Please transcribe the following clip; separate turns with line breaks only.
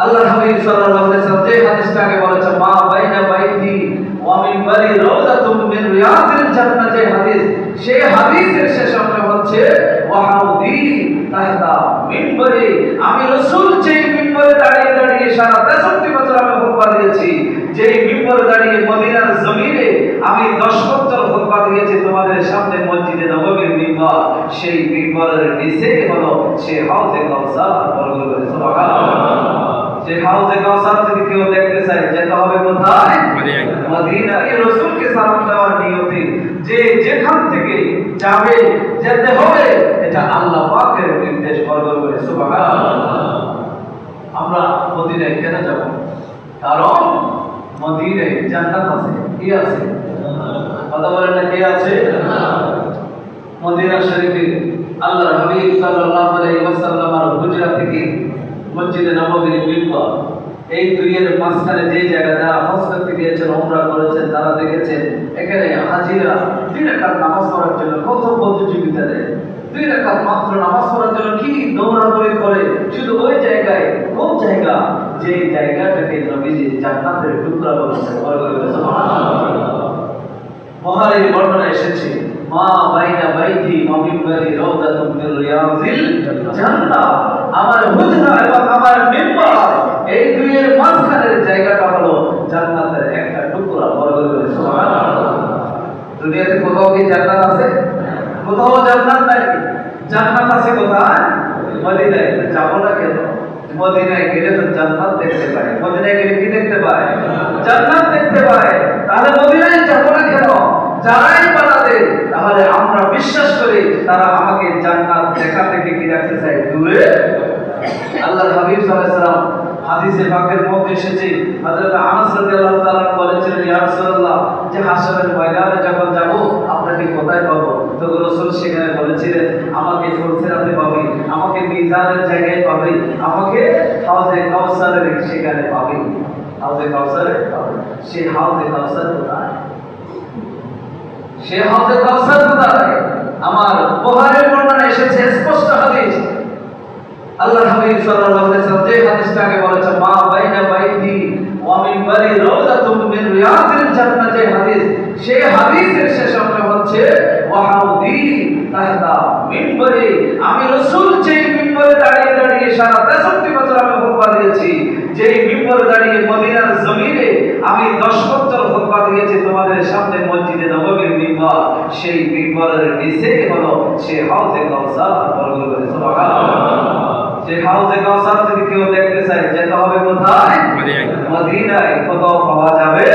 আল্লাহর হাবিব সাল্লাল্লাহু আলাইহি ওয়াসাল্লাম যে হাদিসটাকে বলেছেন মা বাইনা বাইতি ওয়া মিনবারি রাউযাতুম মিন রিয়াজিল জান্নাতি হাদিস, সেই হাদিসের শেষ অংশ হচ্ছে ওয়া হাউদি তাহতা মিনবারি। আমি রাসূল যেই মিম্বরে দাঁড়িয়ে দাঁড়িয়ে সারা 63 বছর আমি খুতবা দিয়েছি, যেই মিম্বরে দাঁড়িয়ে মদিনার জমিনে আমি 10 বছর খুতবা দিয়েছি তোমাদের সামনে মসজিদে নববীর মিম্বর, সেই মিম্বরের নিচেই হলো সে হাউজে কাউসার। বলবো সুবহানাল্লাহ। যে হাউজে কাউসার যদি কেউ দেখতে চায় যেতে হবে কোথায়? মদিনা। এই রাসূলকে সালাম দেওয়ার নিয়তে যে যেখান থেকে যাবে যেতে হবে, এটা আল্লাহ পাকের নির্দেশ। বলবো সুবহানাল্লাহ। আমরা মদিনায় কেন যাব? কারণ মদিনায় জান্নাত আছে। কি আছে? কথা বলেন না, কি আছে? মদিনা শরীফে আল্লাহর হাবিব সাল্লাল্লাহু আলাইহি ওয়াসাল্লামের হুজরা থেকে মসজিদে নববীর মিম্বর, এই দুইয়ের মাঝখানে যে জায়গা যারা হজ করতে গিয়েছেন, উমরা করেছেন, তারা দেখেছেন এখানে হাজিরা 2 রাকাত নামাজ পড়ার জন্য কত প্রতিযোগিতা দেয়। 2 রাকাত মাত্র নামাজ পড়ার জন্য কি দৌড়াদৌড়ি করে। শুধু ওই জায়গায়, কোন জায়গা? যে জায়গাটাকে নবীজি জান্নাতের টুকরা বলেছেন। বুখারীর বর্ণনা এসেছে মা বাইনা বাইতি ওয়া মিনবারি রাউযাতুম মিন রিয়াজিল জান্নাহ। আমার হুজরা এবং আমার মিম্বর, এই দুইয়ের মাঝখানের জায়গাটা হলো জান্নাতের একটা টুকরা। বলবো সুবহানাল্লাহ। দুনিয়াতে কোথাও কি জান্নাত আছে? কোথাও জান্নাত নাই। জান্নাত আছে কোথায়? মদিনায়। যাব না কেন? মদিনায় গেলে তো জান্নাত দেখতে পাই। মদিনায় গেলে কি দেখতে পাই? জান্নাত দেখতে পাই। তাহলে মদিনায় যাব না কেন? যারাই বানাবে, তাহলে আমরা বিশ্বাস করি তারা আমাকে জান্নাত দেখা থেকে কি রাখতে চায়? দূরে। আল্লাহর হাবিব সাল্লাল্লাহু আলাইহি ওয়াসাল্লাম হাদিসে পাকের মধ্যে এসেছে, হযরত আনাস রাদিয়াল্লাহু তাআলা বলেছিলেন ইয়া রাসূলুল্লাহ, যে হাশরের ময়দানে যখন যাব আপনাকে কোথায় পাবো? তো রাসূল সেখানে বলেছিলেন আমাকে ফুলসিরাতে পাবে, আমাকে মিজানের জায়গায় পাবে, আমাকে হাউজে কাউসারের সেখানে পাবে। হাউজে কাউসারে পাবে। সেই হাউজে কাউসার কোথায়? সে হাউজে কাউসার কোথায়? আমার বুখারীর বর্ণনা এসেছে স্পষ্ট হাদিস। আল্লাহর হাবিব সাল্লাল্লাহু আলাইহি ওয়াসাল্লাম যে হাদিসটাকে বলেছেন মা বাইনা বাইতি ওয়া মিনবারি রাউযাতুম মিন রিয়াজিল জান্নাতি হাদিস, সেই হাদিসের শেষ অংশ হচ্ছে ওয়া হাউদি তাহতা মিনবারি। আমি রাসূল যেই মিম্বরে দাঁড়িয়ে দাঁড়িয়ে সারা 63 বছর আমি খুতবা দিয়েছি, যেই মিম্বরে দাঁড়িয়ে মদিনার জমিনে আমি 10 বছর খুতবা দিয়েছি তোমাদের সামনে মসজিদে নববীর মিম্বর, সেই মিম্বরের নিচেই হলো সে হাউজে কাউসার। বলবো সুবহানাল্লাহ। যে হাউজে কাউসার যদি কেউ দেখতে চায় যেতে হবে কোথায়? মদিনায়। কোথাও পাওয়া যাবে